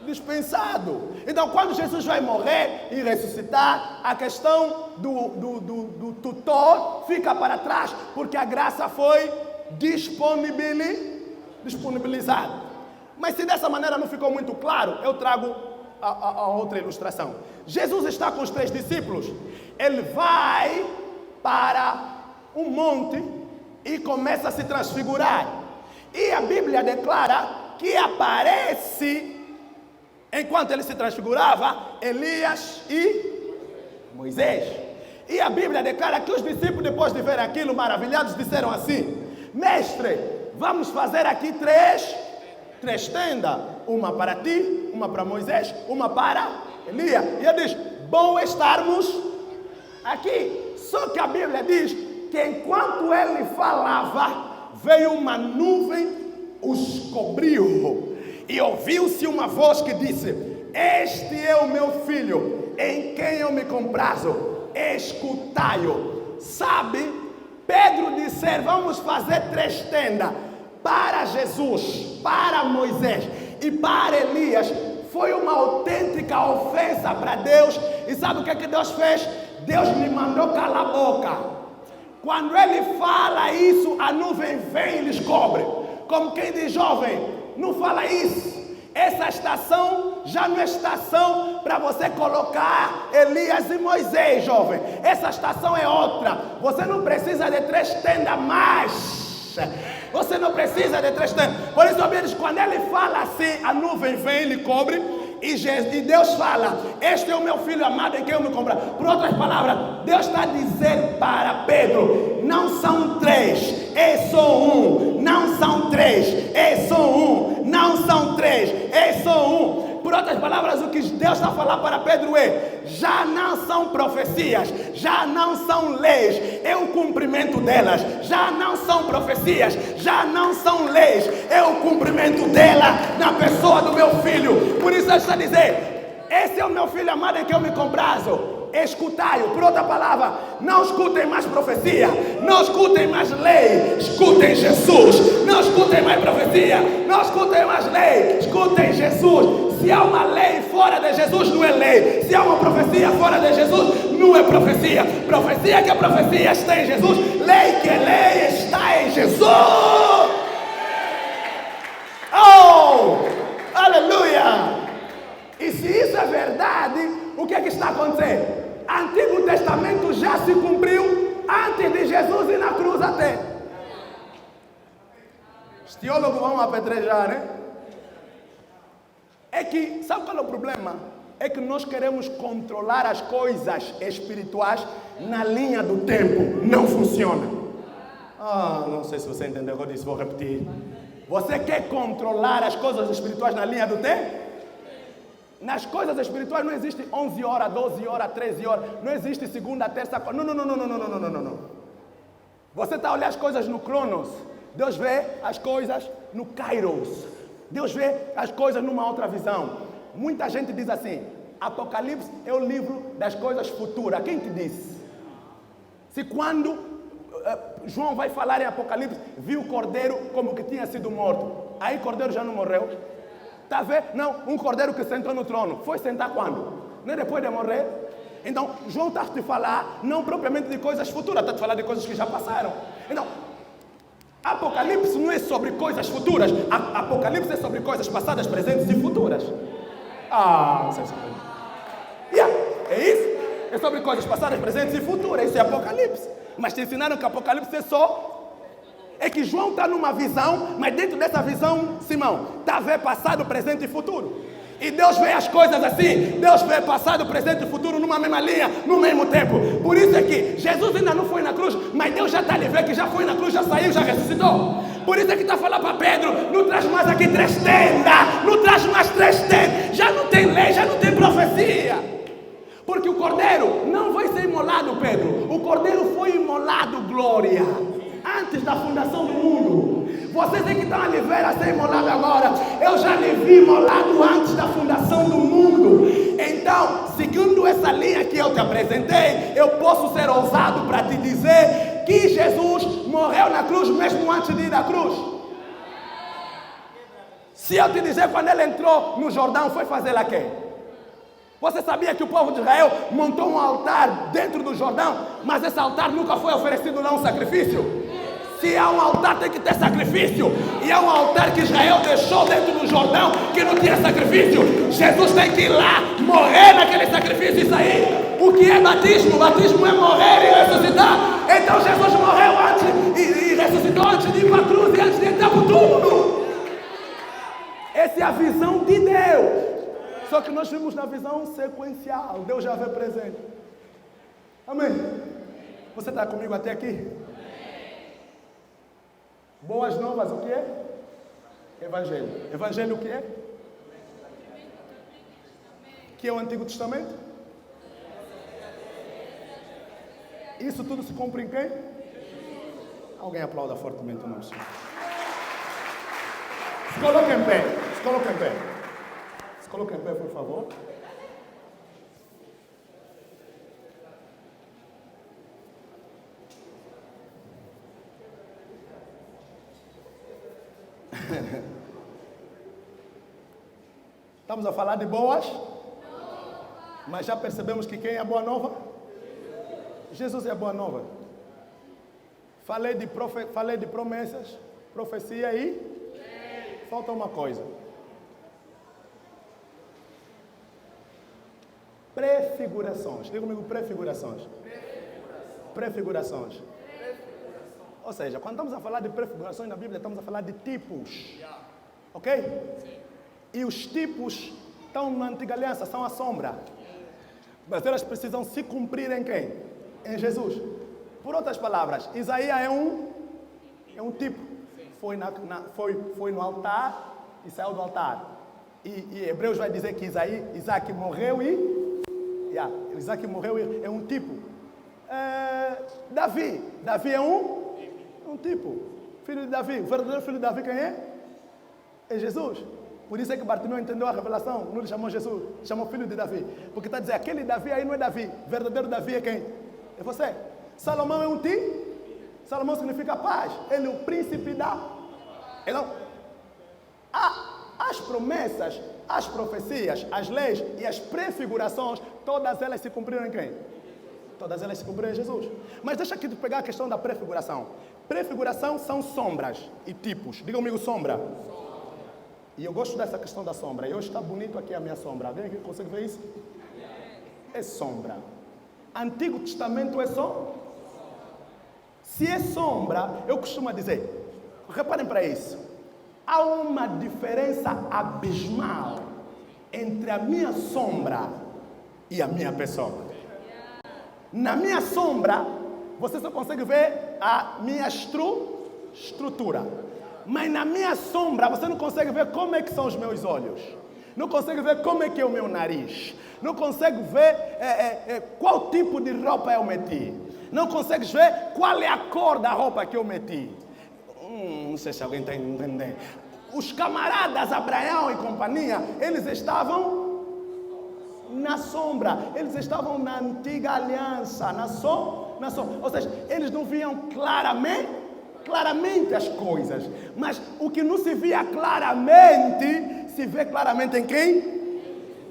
dispensado. Então, quando Jesus vai morrer e ressuscitar, a questão do tutor fica para trás, porque a graça foi disponibilizada. Mas se dessa maneira não ficou muito claro, eu trago a outra ilustração. Jesus está com os 3 discípulos, ele vai para um monte e começa a se transfigurar. E a Bíblia declara que aparece, enquanto ele se transfigurava, Elias e Moisés. E a Bíblia declara que os discípulos, depois de ver aquilo maravilhados, disseram assim: Mestre, vamos fazer aqui três tendas. Uma para ti, uma para Moisés, uma para Elias. E ele diz: bom estarmos aqui. Só que a Bíblia diz que enquanto ele falava, veio uma nuvem, os cobriu. E ouviu-se uma voz que disse: este é o meu filho, em quem eu me comprazo, escutai-o. Sabe, Pedro disse: vamos fazer 3 tendas para Jesus, para Moisés e para Elias. Foi uma autêntica ofensa para Deus. E sabe o que Deus fez? Deus me mandou calar a boca. Quando ele fala isso, a nuvem vem e lhes cobre. Como quem diz: jovem, não fala isso. Essa estação já não é estação para você colocar Elias e Moisés, jovem. Essa estação é outra. Você não precisa de 3 tendas mais. Você não precisa de 3 tendas. Por isso, amigos, quando ele fala assim, a nuvem vem e lhe cobre. E Deus fala: este é o meu filho amado em quem eu me compro. Por outras palavras, Deus está a dizer para Pedro: não são 3, é só um. Não são 3, é só um. Não são 3, é só um. Por outras palavras, o que Deus está a falar para Pedro é: já não são profecias, já não são leis, é o cumprimento delas. Já não são profecias, já não são leis, é o cumprimento dela na pessoa do meu filho. Por isso ele está a dizer: esse é o meu filho amado em que eu me comprazo, escutai-o. Por outra palavra, não escutem mais profecia, não escutem mais lei, escutem Jesus. Não escutem mais profecia, não escutem mais lei, escutem Jesus. Se há uma lei fora de Jesus, não é lei. Se há uma profecia fora de Jesus, não é profecia. Profecia que a profecia está em Jesus, lei que a lei está em Jesus. Oh, aleluia! E se isso é verdade, o que é que está acontecendo? Antigo Testamento já se cumpriu antes de Jesus ir na cruz até. Os teólogos vão apedrejar, né? É que, sabe qual é o problema? É que nós queremos controlar as coisas espirituais na linha do tempo. Não funciona. Não sei se você entendeu o que eu disse, vou repetir. Você quer controlar as coisas espirituais na linha do tempo? Nas coisas espirituais não existe 11 horas, 12 horas, 13 horas. Não existe segunda, terça, quarta. Não. Você está a olhar as coisas no Cronos. Deus vê as coisas no Kairos. Deus vê as coisas numa outra visão. Muita gente diz assim, Apocalipse é o livro das coisas futuras. Quem te disse? Se quando João vai falar em Apocalipse, viu o cordeiro como que tinha sido morto. Aí o cordeiro já não morreu. Está a ver? Não, um cordeiro que sentou no trono. Foi sentar quando? Não é depois de morrer? Então, João está a te falar, não propriamente de coisas futuras, está a te falar de coisas que já passaram. Então, Apocalipse não é sobre coisas futuras. Apocalipse é sobre coisas passadas, presentes e futuras. Não sei se é isso? É sobre coisas passadas, presentes e futuras. Isso é Apocalipse. Mas te ensinaram que Apocalipse é só... É que João está numa visão, mas dentro dessa visão, Simão, está a ver passado, presente e futuro. E Deus vê as coisas assim. Deus vê passado, presente e futuro numa mesma linha, no mesmo tempo. Por isso é que Jesus ainda não foi na cruz, mas Deus já está a lhe ver que já foi na cruz, já saiu, já ressuscitou. Por isso é que está a falar para Pedro, não traz mais aqui 3 tendas, não traz mais 3 tendas. Já não tem lei, já não tem profecia. Porque o cordeiro não vai ser imolado, Pedro. O cordeiro foi imolado, glória, antes da fundação do mundo. Vocês é que estão a lhe ver a ser imolado agora. Eu já lhe vi imolado antes da fundação do mundo. Então, seguindo essa linha que eu te apresentei, eu posso ser ousado para te dizer que Jesus morreu na cruz mesmo antes de ir à cruz. Se eu te dizer quando ele entrou no Jordão, foi fazer lá quê? Você sabia que o povo de Israel montou um altar dentro do Jordão, mas esse altar nunca foi oferecido lá um sacrifício? Se há um altar, tem que ter sacrifício. E é um altar que Israel deixou dentro do Jordão, que não tinha sacrifício. Jesus tem que ir lá, morrer naquele sacrifício e sair. O que é batismo? Batismo é morrer e ressuscitar. Então Jesus morreu antes e ressuscitou antes de ir para a cruz e antes de entrar para o túmulo. Essa é a visão de Deus. Só que nós vimos na visão sequencial. Deus já vê presente. Amém? Você está comigo até aqui? Boas novas, o que é? Evangelho. Evangelho o que é? Que é o Antigo Testamento? Isso tudo se cumpre em quem? Alguém aplauda fortemente o nome do Senhor. Se coloque em pé. Se coloque em pé. Se coloque em pé, por favor. Estamos a falar de boas, mas já percebemos que quem é a boa nova? Jesus é a boa nova. Falei de promessas, profecia e falta uma coisa. Prefigurações. Diga comigo, prefigurações. Prefigurações. Ou seja, quando estamos a falar de prefigurações na Bíblia, estamos a falar de tipos. Ok? E os tipos estão na Antiga Aliança, são a sombra. Mas elas precisam se cumprir em quem? Em Jesus. Por outras palavras, Isaías é um tipo. Foi no altar e saiu do altar. E Hebreus vai dizer que Isaac morreu Isaac morreu e é um tipo. Davi é um tipo. Filho de Davi. O verdadeiro filho de Davi quem é? É Jesus. Por isso é que Bartimeu entendeu a revelação, não lhe chamou Jesus, chamou filho de Davi. Porque está dizendo, aquele Davi aí não é Davi, o verdadeiro Davi é quem? É você. Salomão é um tipo. Salomão significa paz, ele é o príncipe da... Então, as promessas, as profecias, as leis e as prefigurações, todas elas se cumpriram em quem? Todas elas se cumpriram em Jesus. Mas deixa aqui de pegar a questão da prefiguração. Prefiguração são sombras e tipos. Diga comigo, sombra. E eu gosto dessa questão da sombra. E hoje está bonito aqui a minha sombra. Alguém aqui consegue ver isso? É sombra. Antigo Testamento é sombra. Se é sombra, eu costumo dizer, reparem para isso. Há uma diferença abismal entre a minha sombra e a minha pessoa. Na minha sombra, você só consegue ver a minha estrutura. Mas na minha sombra, você não consegue ver como é que são os meus olhos. Não consegue ver como é que é o meu nariz. Não consegue ver qual tipo de roupa eu meti. Não consegues ver qual é a cor da roupa que eu meti. Não sei se alguém está entendendo. Os camaradas Abraão e companhia, eles estavam na sombra. Eles estavam na antiga aliança, na sombra. Ou seja, eles não viam claramente as coisas. Mas o que não se via claramente, se vê claramente em quem?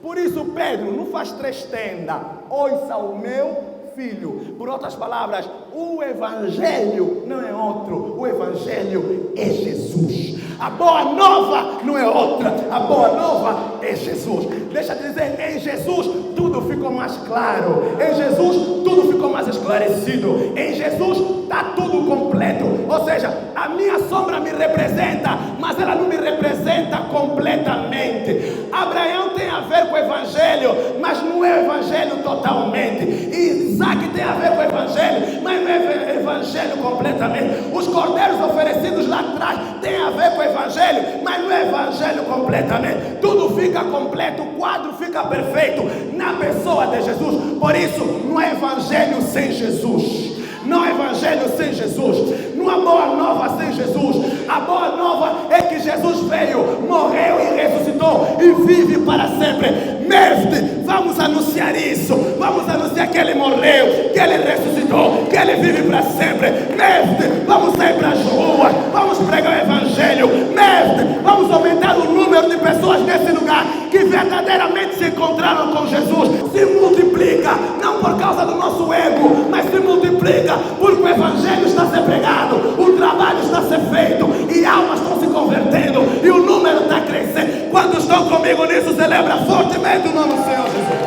Por isso Pedro não faz 3 tendas. Ouça o meu filho. Por outras palavras, o evangelho não é outro. O evangelho é Jesus. A boa nova não é outra. A boa nova é Jesus. Deixa eu dizer, em Jesus tudo ficou mais claro. Em Jesus tudo ficou mais esclarecido. Em Jesus está tudo completo. Ou seja, a minha sombra me representa, mas ela não me representa completamente. Abraão tem a ver com o evangelho, mas não é o evangelho totalmente. Isaac tem a ver com o evangelho, mas não é o evangelho completamente. Os cordeiros oferecidos lá atrás têm a ver com o evangelho, mas não é o evangelho completamente. Tudo fica completo, o quadro fica perfeito na pessoa de Jesus. Por isso, não é evangelho sem Jesus. Não há evangelho sem Jesus. Não há boa nova sem Jesus. A boa nova é que Jesus veio, morreu e ressuscitou e vive para sempre. Mestre, vamos anunciar isso. Vamos anunciar que Ele morreu, que Ele ressuscitou, que Ele vive para sempre. Mestre, vamos sair para as ruas, vamos pregar o evangelho. Mestre, vamos aumentar o número de pessoas nesse lugar que verdadeiramente se encontraram com Jesus. Se multiplica, não por causa do nosso ego, mas se multiplica porque o evangelho está a ser pregado, o trabalho está a ser feito e almas estão se convertendo e o número está crescendo. Quando estão comigo nisso, celebra fortemente o nome do Senhor Jesus.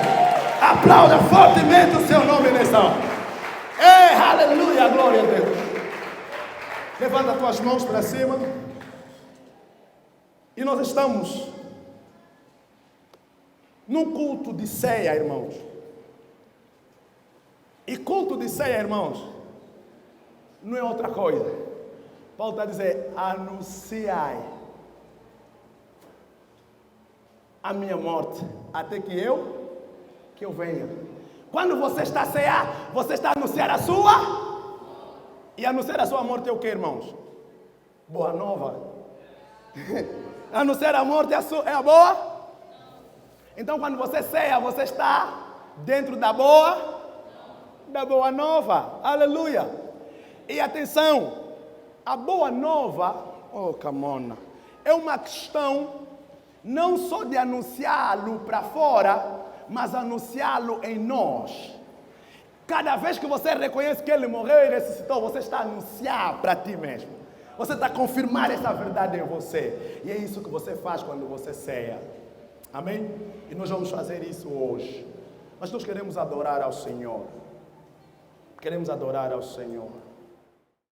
Aplauda fortemente o seu nome nessa hora. Ei, aleluia, glória a Deus. Levanta as tuas mãos para cima. E nós estamos num culto de ceia, irmãos. E culto de ceia, irmãos, não é outra coisa. Paulo está dizendo, anunciai a minha morte, até que eu venha. Quando você está a cear, você está a anunciar a sua. E anunciar a sua morte é o que, irmãos? Boa nova. Anunciar a morte é a boa. Então quando você ceia, você está dentro da boa nova. Aleluia. E atenção, a boa nova, oh come on, é uma questão não só de anunciá-lo para fora, mas anunciá-lo em nós. Cada vez que você reconhece que Ele morreu e ressuscitou, você está a anunciar para ti mesmo. Você está a confirmar essa verdade em você. E é isso que você faz quando você ceia. Amém? E nós vamos fazer isso hoje. Mas nós queremos adorar ao Senhor. Queremos adorar ao Senhor.